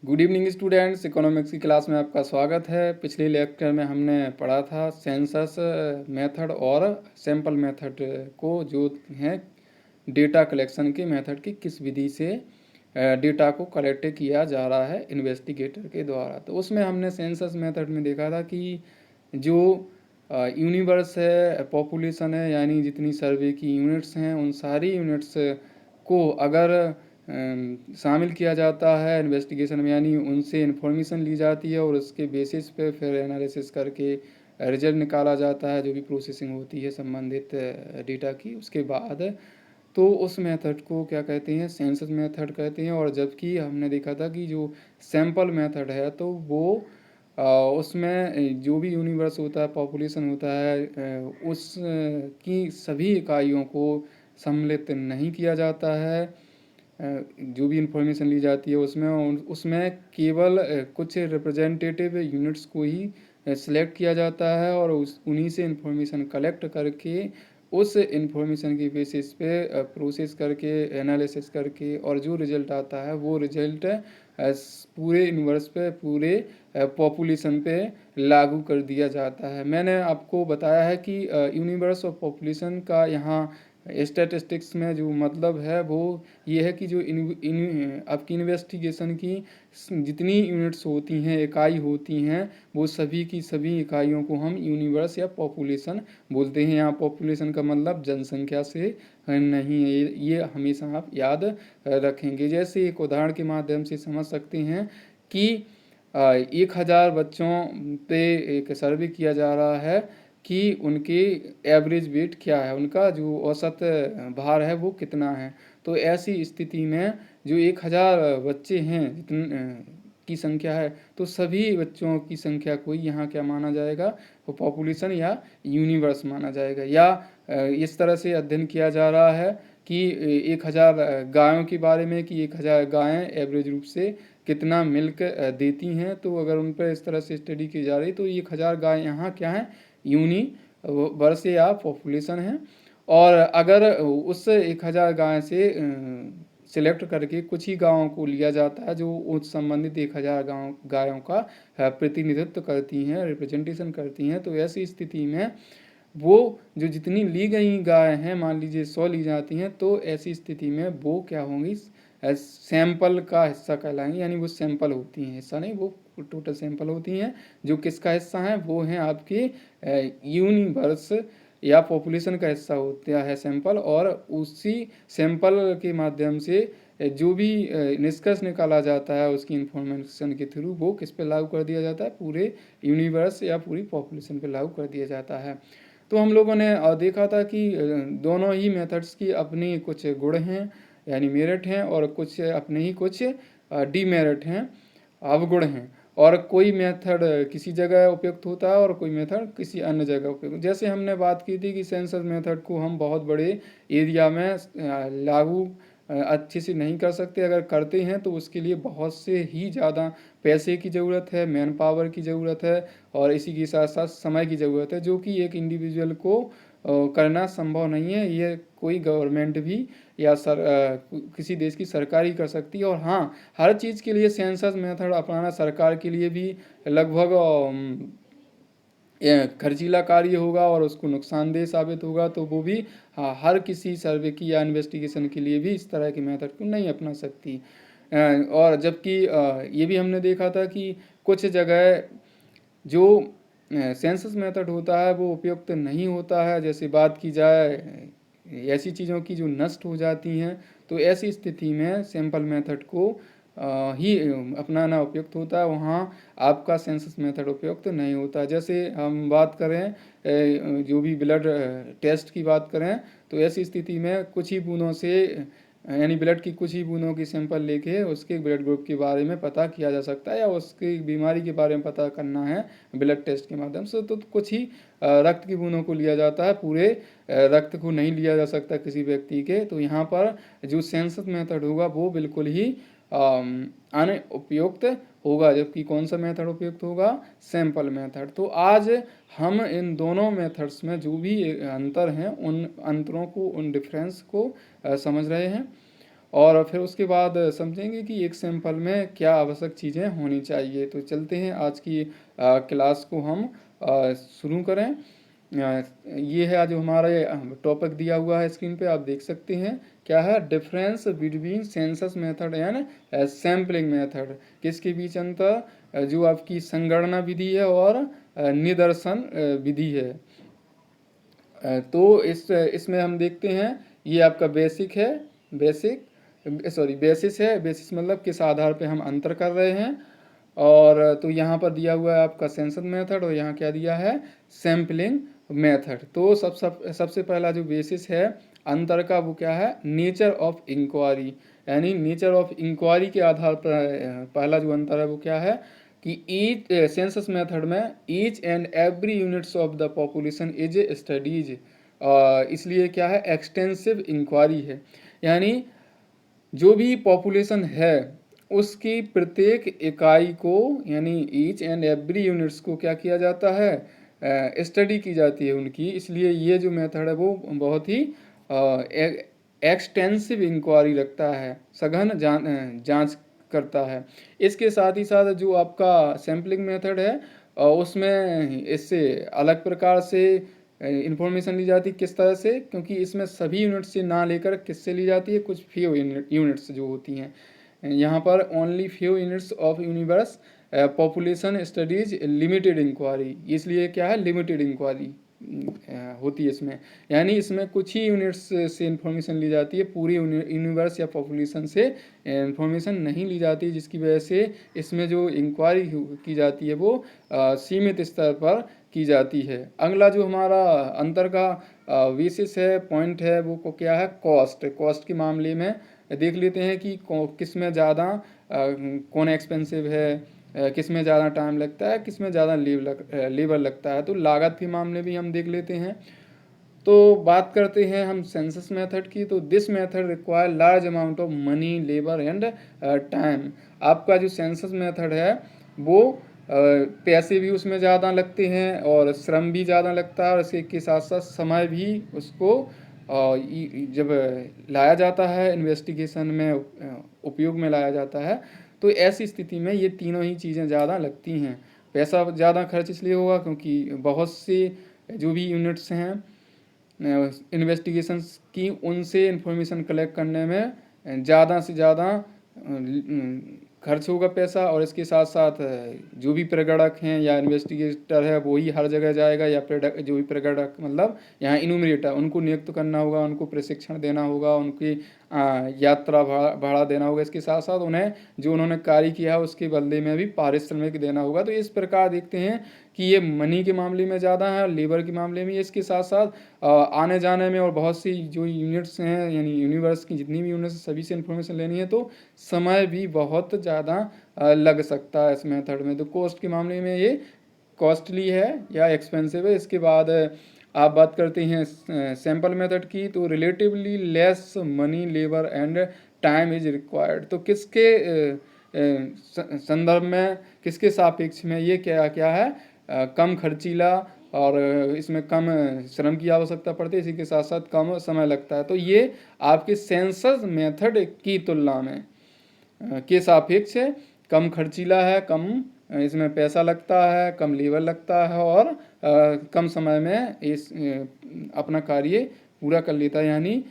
Good evening students, economics की class में आपका स्वागत है। पिछले लेक्चर में हमने पढ़ा था सेंसस मेथड और सैंपल मेथड को, जो हैं डेटा कलेक्शन के मेथड की किस विधि से डेटा को कलेक्ट किया जा रहा है इन्वेस्टिगेटर के द्वारा। तो उसमें हमने सेंसस मेथड में देखा था कि जो यूनिवर्स है, पॉपुलेशन है, यानी जितनी सर्वे की यूनिट्स हैं उन सारी यूनिट्स को अगर शामिल किया जाता है इन्वेस्टिगेशन में, यानी उनसे इन्फॉर्मेशन ली जाती है और उसके बेसिस पे फिर एनालिसिस करके रिजल्ट निकाला जाता है, जो भी प्रोसेसिंग होती है संबंधित डेटा की। उसके बाद तो उस मेथड को क्या कहते हैं, सेंसस मेथड कहते हैं। और जबकि हमने देखा था कि जो सैंपल मेथड है तो वो उसमें जो भी यूनिवर्स होता है, पॉपुलेशन होता है, उस की सभी इकाइयों को सम्मिलित नहीं किया जाता है। जो भी इंफॉर्मेशन ली जाती है उसमें केवल कुछ रिप्रेजेंटेटिव यूनिट्स को ही सिलेक्ट किया जाता है और उन्हीं से इंफॉर्मेशन कलेक्ट करके उस इंफॉर्मेशन के बेसिस पे प्रोसेस करके एनालिसिस करके और जो रिजल्ट आता है वो रिजल्ट पूरे यूनिवर्स पे, पूरे पॉपुलेशन पे लागू कर दिया जाता है। मैंने आपको बताया है कि यूनिवर्स और पॉपुलेशन का यहाँ स्टैटिस्टिक्स में जो मतलब है वो ये है कि जो आपकी इन्वेस्टिगेशन की जितनी यूनिट्स होती हैं, इकाई होती हैं, वो सभी की सभी इकाइयों को हम यूनिवर्स या पॉपुलेशन बोलते हैं। यहाँ पॉपुलेशन का मतलब जनसंख्या से नहीं है, ये हमेशा आप याद रखेंगे। जैसे एक उदाहरण के माध्यम से समझ सकते हैं कि 1000 बच्चों पे एक सर्वे किया जा रहा है कि उनके एवरेज वेट क्या है, उनका जो औसत भार है वो कितना है। तो ऐसी स्थिति में जो 1000 बच्चे हैं की संख्या है, तो सभी बच्चों की संख्या को यहाँ क्या माना जाएगा, वो पॉपुलेशन या यूनिवर्स माना जाएगा। या इस तरह से अध्ययन किया जा रहा है कि 1000 गायों के बारे में कि 1000 गायें एवरेज रूप से कितना मिल्क देती हैं। तो अगर उन पर इस तरह से स्टडी की जा रही तो 1000 गाय यहाँ क्या है, यूनिवर्स या पॉपुलेशन है। और अगर उस 1000 गाय से सिलेक्ट करके कुछ ही गायों को लिया जाता है जो उस संबंधित 1000 गायों का प्रतिनिधित्व करती हैं, रिप्रेजेंटेशन करती हैं, तो ऐसी स्थिति में वो जो जितनी ली गई गाय हैं, मान लीजिए 100 ली जाती हैं, तो ऐसी स्थिति में वो क्या होंगी, सैंपल का हिस्सा कहलाएंगी। यानी वो सैंपल होती हैं, हिस्सा नहीं, वो टोटल सैंपल होती हैं। जो किसका हिस्सा है, वो हैं आपके यूनिवर्स या पॉपुलेशन का हिस्सा होता है सैंपल। और उसी सैंपल के माध्यम से जो भी निष्कर्ष निकाला जाता है उसकी इंफॉर्मेशन के थ्रू वो किस पे लागू कर दिया जाता है, पूरे यूनिवर्स या पूरी पॉपुलेशन पे लागू कर दिया जाता है। तो हम लोगों ने देखा था कि दोनों ही मेथड्स की अपनी कुछ गुण हैं, यानी मेरिट हैं, और कुछ अपने ही कुछ डीमेरिट हैं, अवगुण हैं। और कोई मेथड किसी जगह उपयुक्त होता है और कोई मेथड किसी अन्य जगह उपयुक्त। जैसे हमने बात की थी कि सेंसस मेथड को हम बहुत बड़े एरिया में लागू अच्छे से नहीं कर सकते। अगर करते हैं तो उसके लिए बहुत से ही ज़्यादा पैसे की ज़रूरत है, मैन पावर की ज़रूरत है, और इसी के साथ साथ समय की ज़रूरत है, जो कि एक इंडिविजुअल को करना संभव नहीं है। ये कोई गवर्नमेंट भी या किसी देश की सरकार ही कर सकती है। और हाँ, हर चीज़ के लिए सेंसस मेथड अपनाना सरकार के लिए भी लगभग खर्चीला कार्य होगा और उसको नुकसानदेह साबित होगा। तो वो भी हर किसी सर्वे की या इन्वेस्टिगेशन के लिए भी इस तरह के मेथड को नहीं अपना सकती। और जबकि ये भी हमने देखा था कि कुछ जगह जो सेंसस मेथड होता है वो उपयुक्त नहीं होता है। जैसे बात की जाए ऐसी चीज़ों की जो नष्ट हो जाती हैं, तो ऐसी स्थिति में सैंपल मेथड को ही अपनाना उपयुक्त होता है, वहाँ आपका सेंसस मेथड उपयुक्त नहीं होता। जैसे हम बात करें जो भी ब्लड टेस्ट की बात करें, तो ऐसी स्थिति में कुछ ही बूंदों से, यानी ब्लड की कुछ ही बूंदों की सैंपल लेके उसके ब्लड ग्रुप के बारे में पता किया जा सकता है, या उसकी बीमारी के बारे में पता करना है ब्लड टेस्ट के माध्यम से, तो कुछ ही रक्त की बूंदों को लिया जाता है, पूरे रक्त को नहीं लिया जा सकता किसी व्यक्ति के। तो यहाँ पर जो सेंसस मेथड होगा वो बिल्कुल ही अनुपयुक्त होगा। जबकि कौन सा मेथड उपयुक्त होगा, सैंपल मेथड। तो आज हम इन दोनों मेथड्स में जो भी अंतर हैं उन अंतरों को, उन डिफरेंस को समझ रहे हैं। और फिर उसके बाद समझेंगे कि एक सैंपल में क्या आवश्यक चीज़ें होनी चाहिए। तो चलते हैं आज की क्लास को हम शुरू करें। ये है आज हमारा टॉपिक दिया हुआ है, स्क्रीन पे आप देख सकते हैं। क्या है? Difference between census method and sampling method. किसके बीच अंतर? जो आपकी संगणना विधि है और निदर्शन विधि है। तो इसमें हम देखते हैं, ये आपका बेसिक है, बेसिस है। बेसिस मतलब किस आधार पे हम अंतर कर रहे हैं। और तो यहाँ पर दिया हुआ है आपका सेंसस मेथड और यहाँ क्या दिया है? Sampling method. तो सबसे पहला जो बेसिस है अंतर का, वो क्या है? Nature of inquiry. यानी नेचर ऑफ इंक्वायरी के आधार पर पहला जो अंतर है वो क्या है कि ईच सेंसस मेथड में each and every units of the population is studies. इसलिए क्या है? एक्सटेंसिव इंक्वायरी है। यानी जो भी पॉपुलेशन है उसकी प्रत्येक इकाई को, यानी ईच एंड एवरी यूनिट्स को क्या किया जाता है? स्टडी की जाती है उनकी। इसलिए ये जो मेथड है वो बहुत ही एक्सटेंसिव इंक्वायरी रखता है, सघन जांच करता है। इसके साथ ही साथ जो आपका सैम्पलिंग मेथड है उसमें इससे अलग प्रकार से इंफॉर्मेशन ली जाती है। किस तरह से? क्योंकि इसमें सभी यूनिट से ना लेकर किससे ली जाती है? कुछ फ्यू यूनिट्स जो होती हैं। यहाँ पर only few units of universe population studies limited inquiry. इसलिए क्या है? लिमिटेड इंक्वायरी होती है इसमें। यानी इसमें कुछ ही यूनिट्स से इंफॉर्मेशन ली जाती है, पूरी यूनिवर्स या पॉपुलेशन से इंफॉर्मेशन नहीं ली जाती, जिसकी वजह से इसमें जो इंक्वायरी की जाती है वो सीमित स्तर पर की जाती है। अगला जो हमारा अंतर का बेसिस है, पॉइंट है, वो क्या है? कॉस्ट। कॉस्ट के मामले में देख लेते हैं कि किस में ज़्यादा कौन एक्सपेंसिव है, किस में ज़्यादा टाइम लगता है, किस में ज़्यादा लेबर लगता है। तो लागत के मामले भी हम देख लेते हैं। तो बात करते हैं हम सेंसस मेथड की। तो this method require large amount of money, labour and time. आपका जो सेंसस मेथड है वो पैसे भी उसमें ज़्यादा लगते हैं और श्रम भी ज़्यादा लगता है, और इसके के साथ साथ समय भी उसको जब लाया जाता है इन्वेस्टिगेशन में उपयोग में लाया जाता है, तो ऐसी स्थिति में ये तीनों ही चीज़ें ज़्यादा लगती हैं। पैसा ज़्यादा खर्च इसलिए होगा क्योंकि बहुत से जो भी यूनिट्स हैं इन्वेस्टिगेशंस की, उनसे इंफॉर्मेशन कलेक्ट करने में ज़्यादा से ज़्यादा खर्च होगा पैसा। और इसके साथ साथ जो भी प्रगणक हैं या इन्वेस्टिगेटर है वो ही हर जगह जाएगा, या जो भी प्रगणक मतलब यहाँ इन्यूमरेटर, उनको नियुक्त करना होगा, उनको प्रशिक्षण देना होगा, उनकी यात्रा भाड़ा देना होगा। इसके साथ साथ उन्हें जो उन्होंने कार्य किया है उसके बदले में भी पारिश्रमिक देना होगा। तो इस प्रकार देखते हैं कि ये मनी के मामले में ज़्यादा है और लेबर के मामले में। इसके साथ साथ आने जाने में और बहुत सी जो यूनिट्स हैं, यानी यूनिवर्स की जितनी भी यूनिट्स, सभी से इन्फॉर्मेशन लेनी है तो समय भी बहुत ज़्यादा लग सकता है इस मेथड में। तो कॉस्ट के मामले में ये कॉस्टली है या एक्सपेंसिव है। इसके बाद आप बात करते हैं सैंपल मेथड की। तो relatively less money, labour and time is required. तो किसके संदर्भ में, किसके सापेक्ष में ये क्या क्या है? कम खर्चीला और इसमें कम श्रम की आवश्यकता पड़ती है, इसी के साथ साथ कम समय लगता है। तो ये आपके सेंसस मेथड की तुलना में के सापेक्ष कम खर्चीला है, कम इसमें पैसा लगता है, कम लेबर लगता है और कम समय में इस अपना कार्य पूरा कर लेता है। यानी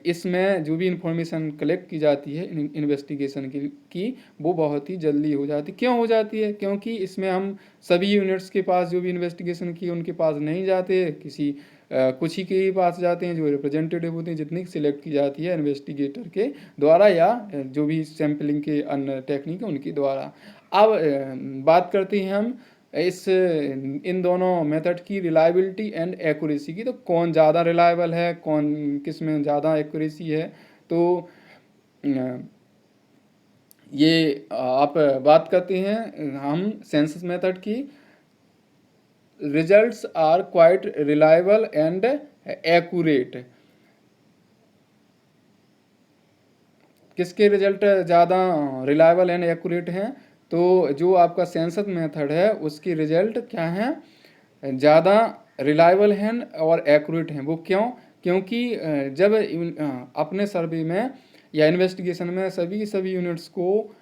इसमें जो भी इंफॉर्मेशन कलेक्ट की जाती है इन्वेस्टिगेशन की वो बहुत ही जल्दी हो जाती है। क्यों हो जाती है? क्योंकि इसमें हम सभी यूनिट्स के पास जो भी इन्वेस्टिगेशन की उनके पास नहीं जाते, किसी कुछ ही के पास जाते हैं जो रिप्रेजेंटेटिव होते हैं, जितनी सिलेक्ट की जाती है इन्वेस्टिगेटर के द्वारा या जो भी सैम्पलिंग के अन्य टेक्निक है उनके द्वारा। अब बात करते हैं हम इन दोनों मेथड की रिलायबिलिटी एंड एक्यूरेसी की। तो कौन ज़्यादा रिलायबल है, कौन किस में ज़्यादा एक्यूरेसी है? तो ये आप बात करते हैं हम सेंसस मेथड की। Results are quite reliable and accurate. किसके रिजल्ट ज़्यादा रिलायबल एंड एक्यूरेट हैं? तो जो आपका सेंसस मेथड है उसकी रिजल्ट क्या हैं? ज़्यादा रिलायबल हैं और एक्यूरेट हैं। वो क्यों? क्योंकि जब अपने सर्वे में या इन्वेस्टिगेशन में सभी की सभी यूनिट्स को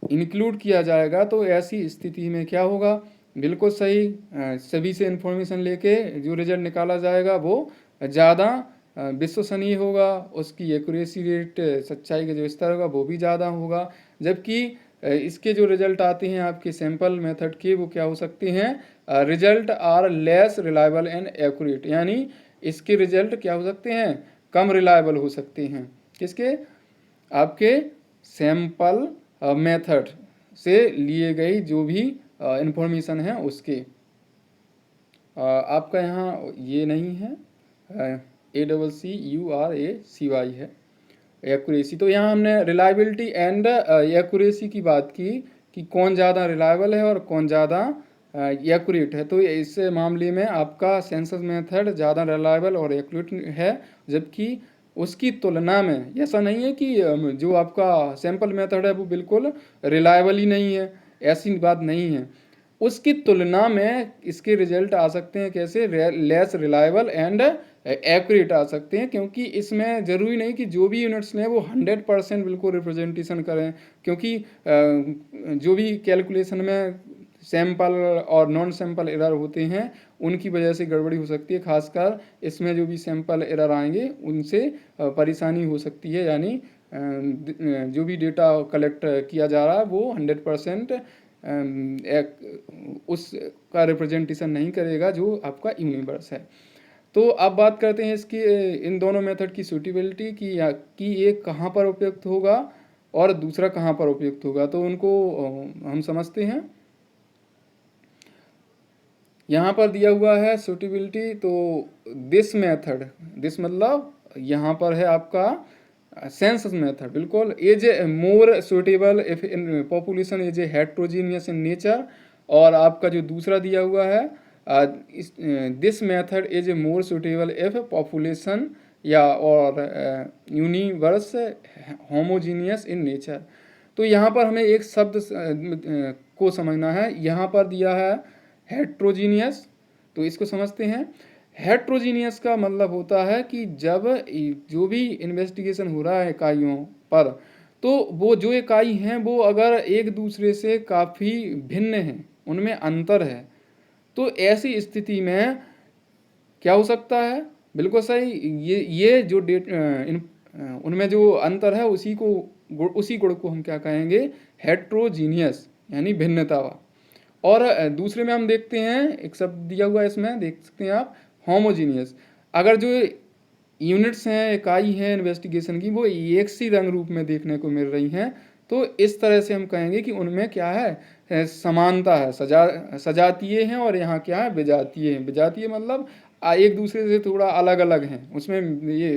इंक्लूड किया जाएगा, तो ऐसी स्थिति में क्या होगा, बिल्कुल सही सभी से इन्फॉर्मेशन लेके जो रिजल्ट निकाला जाएगा वो ज़्यादा विश्वसनीय होगा, उसकी एक्यूरेसी रेट, सच्चाई का जो स्तर होगा वो भी ज़्यादा होगा। जबकि इसके जो रिजल्ट आते हैं आपके सैंपल मेथड के, वो क्या हो सकते हैं, result are less reliable and accurate, यानी इसके रिजल्ट क्या हो सकते हैं, कम रिलायबल हो सकते हैं। किसके, आपके सैंपल मेथड से लिए गई जो भी इंफॉर्मेशन है उसके। आपका यहाँ ये नहीं है, ACCURACY है एक्यूरेसी। तो यहाँ हमने रिलायबिलिटी एंड एक्यूरेसी की बात की कि कौन ज़्यादा रिलायबल है और कौन ज़्यादा एक्यूरेट है। तो इस मामले में आपका सेंसस मेथड ज़्यादा रिलायबल और एक्यूरेट है, जबकि उसकी तुलना में ऐसा नहीं है कि जो आपका सैंपल मेथड है वो बिल्कुल रिलायबल ही नहीं है, ऐसी बात नहीं है। उसकी तुलना में इसके रिजल्ट आ सकते हैं कैसे, लेस रिलायबल एंड एक्यूरेट आ सकते हैं, क्योंकि इसमें ज़रूरी नहीं कि जो भी यूनिट्स लें वो 100% बिल्कुल रिप्रेजेंटेशन करें, क्योंकि जो भी कैलकुलेशन में सैंपल और नॉन सैंपल एरर होते हैं उनकी वजह से गड़बड़ी हो सकती है। खासकर इसमें जो भी सैंपल एरर आएंगे उनसे परेशानी हो सकती है, यानी जो भी डेटा कलेक्ट किया जा रहा है वो 100% उसका रिप्रेजेंटेशन नहीं करेगा जो आपका यूनिवर्स है। तो अब बात करते हैं इसकी इन दोनों मेथड की सूटेबिलिटी कि एक कहाँ पर उपयुक्त होगा और दूसरा कहाँ पर उपयुक्त होगा। तो उनको हम समझते हैं। यहाँ पर दिया हुआ है सूटेबिलिटी, तो दिस मेथड, दिस मतलब यहाँ पर है आपका सेंसस मेथड, बिल्कुल is more suitable if in population is heterogeneous in nature. और आपका जो दूसरा दिया हुआ है this method is more suitable if population या और यूनिवर्स होमोजीनियस इन नेचर। तो यहाँ पर हमें एक शब्द को समझना है। यहाँ पर दिया है हेट्रोजीनियस, तो इसको समझते हैं। हेट्रोजीनियस का मतलब होता है कि जब जो भी इन्वेस्टिगेशन हो रहा है इकाइयों पर, तो वो जो इकाई हैं वो अगर एक दूसरे से काफ़ी भिन्न हैं, उनमें अंतर है, तो ऐसी स्थिति में क्या हो सकता है, बिल्कुल सही, ये जो उनमें जो अंतर है उसी गुण को हम क्या कहेंगे, हेट्रोजीनियस, यानी भिन्नता। और दूसरे में हम देखते हैं एक शब्द दिया हुआ है इसमें, देख सकते हैं आप, होमोजीनियस। अगर जो यूनिट्स हैं, इकाई हैं इन्वेस्टिगेशन की, वो एक सी रंग रूप में देखने को मिल रही हैं, तो इस तरह से हम कहेंगे कि उनमें क्या है, समानता है, सजातीय हैं, और यहाँ क्या है, विजातीय हैं। विजातीय मतलब एक दूसरे से थोड़ा अलग अलग हैं, उसमें ये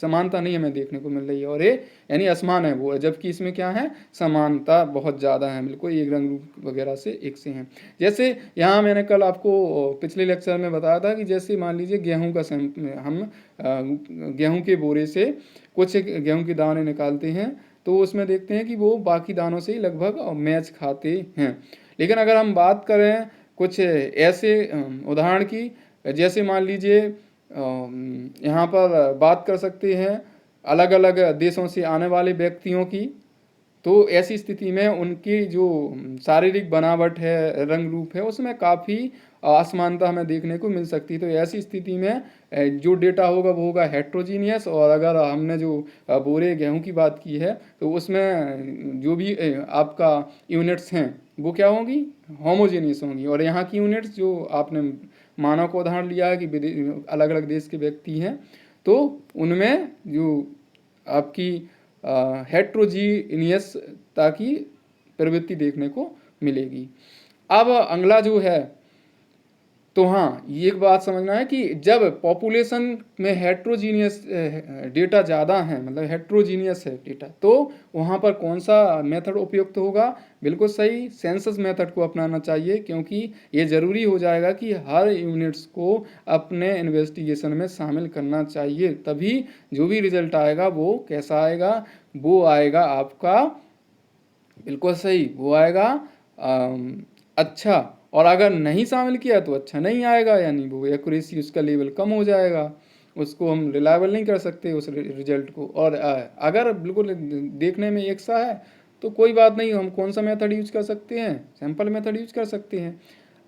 समानता नहीं हमें देखने को मिल रही है, और ये यानी असमान है वो, जबकि इसमें क्या है, समानता बहुत ज़्यादा है, बिल्कुल एक रंग रूप वगैरह से एक से हैं। जैसे यहाँ मैंने कल आपको पिछले लेक्चर में बताया था कि जैसे मान लीजिए गेहूँ का हम गेहूँ के बोरे से कुछ गेहूँ के दाने निकालते हैं, तो उसमें देखते हैं कि वो बाकी दानों से ही लगभग मैच खाते हैं। लेकिन अगर हम बात करें कुछ ऐसे उदाहरण की, जैसे मान लीजिए यहाँ पर बात कर सकते हैं अलग अलग देशों से आने वाले व्यक्तियों की, तो ऐसी स्थिति में उनकी जो शारीरिक बनावट है, रंग रूप है, उसमें काफ़ी असमानता हमें देखने को मिल सकती है। तो ऐसी स्थिति में जो डेटा होगा वो होगा हेट्रोजीनियस। और अगर हमने जो बोरे गेहूं की बात की है, तो उसमें जो भी आपका यूनिट्स हैं वो क्या होंगी, होमोजीनियस होंगी। और यहाँ की यूनिट्स जो आपने मानव का उदाहरण लिया है कि अलग अलग देश के व्यक्ति हैं, तो उनमें जो आपकी हेट्रोजीनियसता की प्रवृत्ति देखने को मिलेगी। अब अगला जो है, तो हाँ, ये एक बात समझना है कि जब पॉपुलेशन में हेट्रोजीनियस डेटा ज़्यादा है, मतलब हेट्रोजीनियस है डेटा, तो वहाँ पर कौन सा मेथड उपयुक्त होगा, बिल्कुल सही, सेंसस मेथड को अपनाना चाहिए, क्योंकि ये ज़रूरी हो जाएगा कि हर यूनिट्स को अपने इन्वेस्टिगेशन में शामिल करना चाहिए, तभी जो भी रिजल्ट आएगा वो कैसा आएगा, वो आएगा आपका, बिल्कुल सही, वो आएगा अच्छा। और अगर नहीं शामिल किया तो अच्छा नहीं आएगा, यानी वो एक्यूरेसी उसका लेवल कम हो जाएगा। उसको हम रिलायबल नहीं कर सकते उस रिजल्ट को। और अगर बिल्कुल देखने में एक सा है तो कोई बात नहीं, हम कौन सा मेथड यूज कर सकते हैं, सैंपल मेथड यूज कर सकते हैं।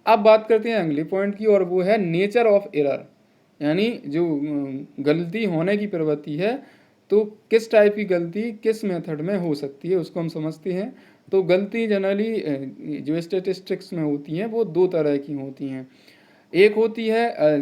अब बात करते हैं अगले पॉइंट की, और वो है नेचर ऑफ एरर, यानी जो गलती होने की प्रवृत्ति है, तो किस टाइप की गलती किस मेथड में हो सकती है उसको हम समझते हैं। तो गलती जनरली जो स्टेटिस्टिक्स में होती हैं वो दो तरह की होती हैं। एक होती है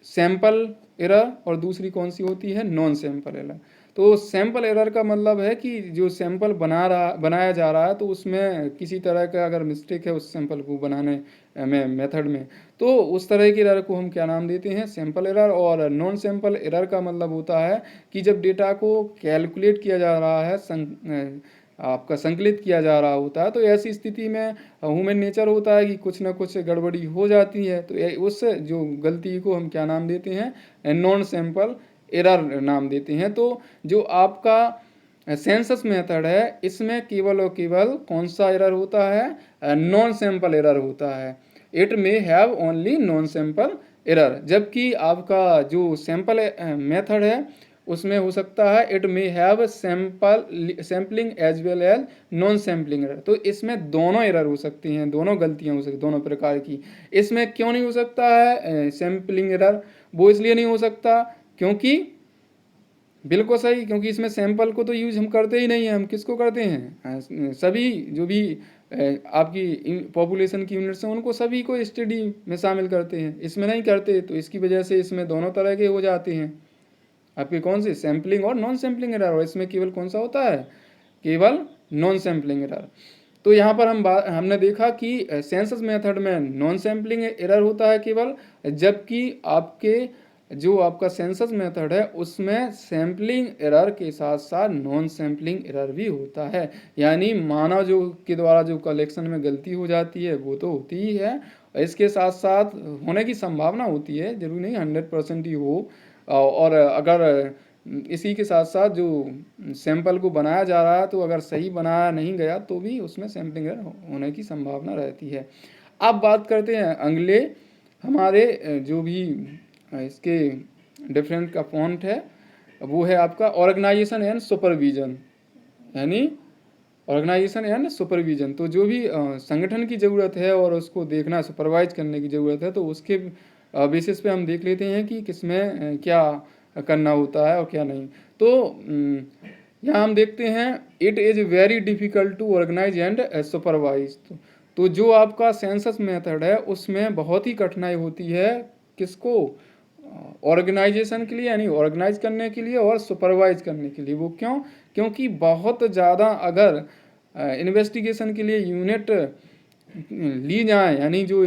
सैंपल एरर और दूसरी कौन सी होती है, नॉन सैंपल एरर। तो सैंपल एरर का मतलब है कि जो सैंपल बनाया जा रहा है तो उसमें किसी तरह का अगर मिस्टेक है उस सैंपल को बनाने में, मेथड में, तो उस तरह की एरर को हम क्या नाम देते हैं, सैंपल एरर। और नॉन सैंपल एरर का मतलब होता है कि जब डेटा को कैलकुलेट किया जा रहा है, आपका संकलित किया जा रहा होता है, तो ऐसी स्थिति में ह्यूमन नेचर होता है कि कुछ ना कुछ गड़बड़ी हो जाती है, तो उस जो गलती को हम क्या नाम देते हैं, नॉन सैंपल एरर नाम देते हैं। तो जो आपका सेंसस मेथड है इसमें केवल और केवल कौन सा एरर होता है, नॉन सैंपल एरर होता है। It may have only non sample error, जबकि आपका जो सैंपल मेथड है उसमें हो सकता है it may have sampling as well as non sampling error. तो इसमें दोनों एरर हो सकती हैं, दोनों गलतियां हो सकती, दोनों प्रकार की। इसमें क्यों नहीं हो सकता है सैम्पलिंग एरर, वो इसलिए नहीं हो सकता क्योंकि बिल्कुल सही, क्योंकि इसमें सैंपल को तो यूज हम करते ही नहीं है। हम किसको करते हैं, सभी जो भी आपकी पॉपुलेशन की यूनिट्स हैं उनको सभी को स्टडी में शामिल करते हैं, इसमें नहीं करते। तो इसकी वजह से इसमें दोनों तरह के हो जाते हैं आपके, कौन से, सैम्पलिंग और नॉन सैम्पलिंग एरर। और इसमें केवल कौन सा होता है, केवल नॉन सैम्पलिंग एरर। तो यहाँ पर हमने देखा कि सेंसस मेथड में नॉन सैम्पलिंग एरर होता है केवल, जबकि आपके जो आपका सेंसस मेथड है उसमें सैम्पलिंग एरर के साथ साथ नॉन सैम्पलिंग एरर भी होता है। यानी मानव जो के द्वारा जो कलेक्शन में गलती हो जाती है वो तो होती ही है, इसके साथ साथ होने की संभावना होती है, जरूरी नहीं 100% ही हो। और अगर इसी के साथ साथ जो सैंपल को बनाया जा रहा है तो अगर सही बनाया नहीं गया तो भी उसमें सैम्पलिंग एरर होने की संभावना रहती है। अब बात करते हैं अगले हमारे जो भी इसके डिफरेंट का पॉइंट है, वो है आपका ऑर्गेनाइजेशन एंड सुपरविजन, यानी ऑर्गेनाइजेशन एंड सुपरविजन। तो जो भी संगठन की ज़रूरत है और उसको देखना, सुपरवाइज करने की ज़रूरत है, तो उसके बेसिस पे हम देख लेते हैं कि किसमें क्या करना होता है और क्या नहीं। तो यहाँ हम देखते हैं it is very difficult to organise and supervise. तो जो आपका सेंसस मेथड है उसमें बहुत ही कठिनाई होती है, किसको, ऑर्गेनाइजेशन के लिए, यानी ऑर्गेनाइज करने के लिए और सुपरवाइज करने के लिए। वो क्यों, क्योंकि बहुत ज़्यादा अगर इन्वेस्टिगेशन के लिए यूनिट ली जाए, यानी जो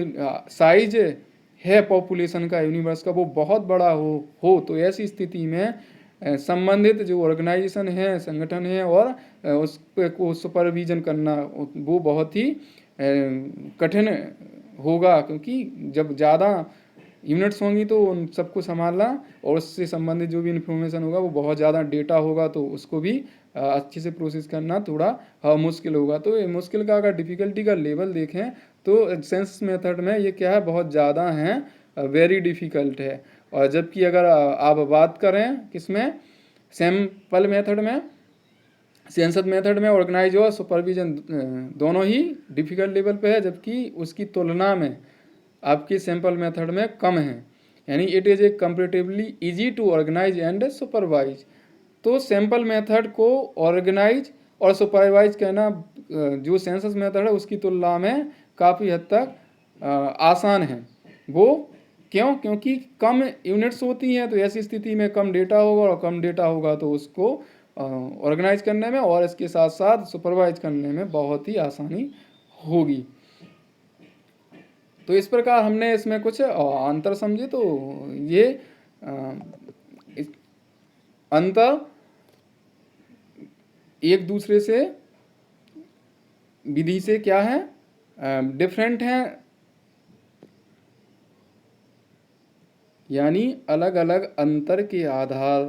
साइज है पॉपुलेशन का, यूनिवर्स का, वो बहुत बड़ा हो तो ऐसी स्थिति में संबंधित जो ऑर्गेनाइजेशन है, संगठन है, और उस को सुपरविजन करना वो बहुत ही कठिन होगा, क्योंकि जब ज़्यादा यूनिट्स होंगी तो उन सबको संभालना और उससे संबंधित जो भी इन्फॉर्मेशन होगा वो बहुत ज़्यादा डेटा होगा, तो उसको भी अच्छे से प्रोसेस करना थोड़ा मुश्किल होगा। तो ये मुश्किल का अगर डिफ़िकल्टी का लेवल देखें तो सेंसस मेथड में ये क्या है, बहुत ज़्यादा है, वेरी डिफ़िकल्ट है। और जबकि अगर आप बात करें किसमें, सैंपल मेथड में, सेंसस मेथड में ऑर्गेनाइज और सुपरविजन दोनों ही डिफ़िकल्ट लेवल पे है, जबकि उसकी तुलना में आपकी सैंपल मेथड में कम है, यानी it is a comparatively easy to organise and supervise. तो सैंपल मेथड को ऑर्गेनाइज और सुपरवाइज करना जो सेंसस मेथड है उसकी तुलना में काफ़ी हद तक आसान है। वो क्यों, क्योंकि कम यूनिट्स होती हैं, तो ऐसी स्थिति में कम डेटा होगा, और कम डेटा होगा तो उसको ऑर्गेनाइज करने में और इसके साथ साथ सुपरवाइज करने में बहुत ही आसानी होगी। तो इस प्रकार हमने इसमें कुछ अंतर समझे। तो ये अंतर एक दूसरे से विधि से क्या है, डिफरेंट हैं, यानी अलग अलग अंतर के आधार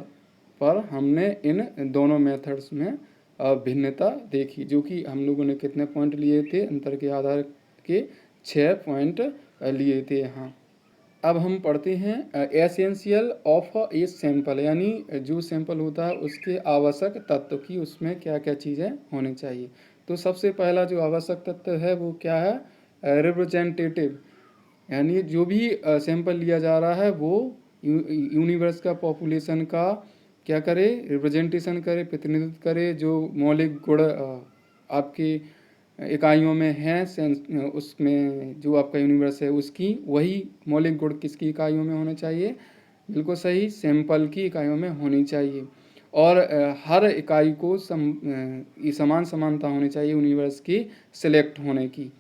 पर हमने इन दोनों मेथड्स में भिन्नता देखी, जो कि हम लोगों ने कितने पॉइंट लिए थे, अंतर के आधार के 6 पॉइंट लिए थे। हाँ, अब हम पढ़ते हैं एसेंशियल ऑफ ए सैंपल, यानी जो सैंपल होता है उसके आवश्यक तत्व की उसमें क्या क्या चीज़ें होनी चाहिए। तो सबसे पहला जो आवश्यक तत्व है वो क्या है, रिप्रेजेंटेटिव, यानी जो भी सैंपल लिया जा रहा है वो यूनिवर्स का पॉपुलेशन का क्या करे, रिप्रेजेंटेशन करे, प्रतिनिधित्व करे। जो मौलिक गुण आपकी इकाइयों में हैं उसमें जो आपका यूनिवर्स है उसकी वही मौलिक गुण किसकी इकाइयों में होने चाहिए, बिल्कुल सही, सैंपल की इकाइयों में होनी चाहिए। और हर इकाई को समान समानता होनी चाहिए यूनिवर्स की सिलेक्ट होने की।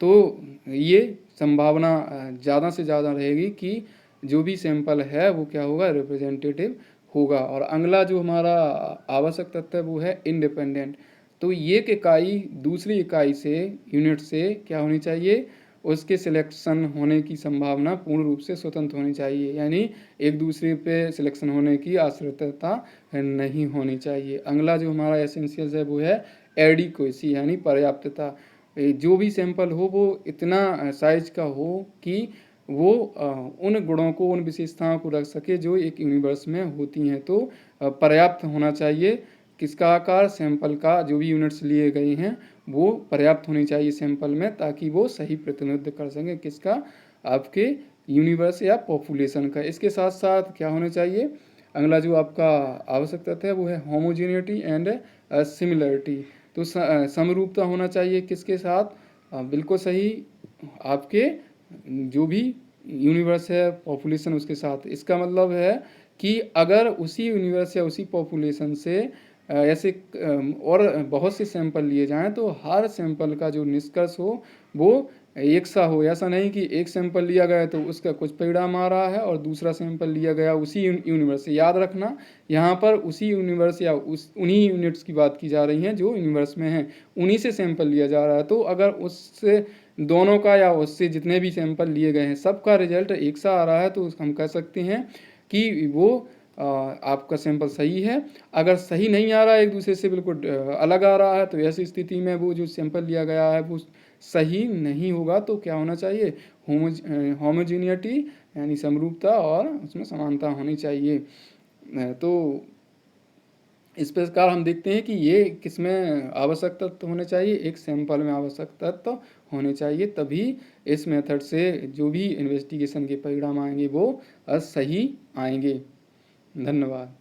तो ये संभावना ज़्यादा से ज़्यादा रहेगी कि जो भी सैंपल है वो क्या होगा, रिप्रेजेंटेटिव होगा। और अगला जो हमारा आवश्यक तत्व है वो है इंडिपेंडेंट। तो ये एक इकाई दूसरी इकाई से, यूनिट से क्या होनी चाहिए, उसके सिलेक्शन होने की संभावना पूर्ण रूप से स्वतंत्र होनी चाहिए, यानी एक दूसरे पे सिलेक्शन होने की आश्रितता नहीं होनी चाहिए। अगला जो हमारा एसेंशियल है वो है एडिक्वेसी, यानी पर्याप्तता। जो भी सैंपल हो वो इतना साइज का हो कि वो उन गुणों को, उन विशेषताओं को रख सके जो एक यूनिवर्स में होती हैं। तो पर्याप्त होना चाहिए किसका आकार, सैंपल का, जो भी यूनिट्स लिए गए हैं वो पर्याप्त होनी चाहिए सैंपल में, ताकि वो सही प्रतिनिधित्व कर सकें किसका, आपके यूनिवर्स या पॉपुलेशन का। इसके साथ साथ क्या होना चाहिए, अगला जो आपका आवश्यक तथ्य है वो है होमोजेनिटी एंड सिमिलरिटी। तो समरूपता होना चाहिए किसके साथ, बिल्कुल सही, आपके जो भी यूनिवर्स है पॉपुलेशन उसके साथ। इसका मतलब है कि अगर उसी यूनिवर्स या उसी पॉपुलेशन से ऐसे और बहुत से सैंपल लिए जाएं तो हर सैंपल का जो निष्कर्ष हो वो एक सा हो। ऐसा नहीं कि एक सैंपल लिया गया तो उसका कुछ परिणाम आ रहा है और दूसरा सैंपल लिया गया उसी यूनिवर्स से। याद रखना यहाँ पर उसी यूनिवर्स या उन्हीं यूनिट्स की बात की जा रही है जो यूनिवर्स में हैं, उन्हीं से सैंपल लिया जा रहा है। तो अगर उससे दोनों का या उससे जितने भी सैंपल लिए गए हैं सबका रिजल्ट एक सा आ रहा है तो हम कह सकते हैं कि वो आपका सैंपल सही है। अगर सही नहीं आ रहा है, एक दूसरे से बिल्कुल अलग आ रहा है, तो ऐसी स्थिति में वो जो सैंपल लिया गया है वो सही नहीं होगा। तो क्या होना चाहिए, होमोजीनियटी यानी समरूपता और उसमें समानता होनी चाहिए। तो इस प्रकार हम देखते हैं कि ये किसमें आवश्यक तत्व होने चाहिए, एक सैंपल में आवश्यक तत्व होने चाहिए, तभी इस मेथड से जो भी इन्वेस्टिगेशन के परिणाम आएंगे वो सही आएंगे। धन्यवाद।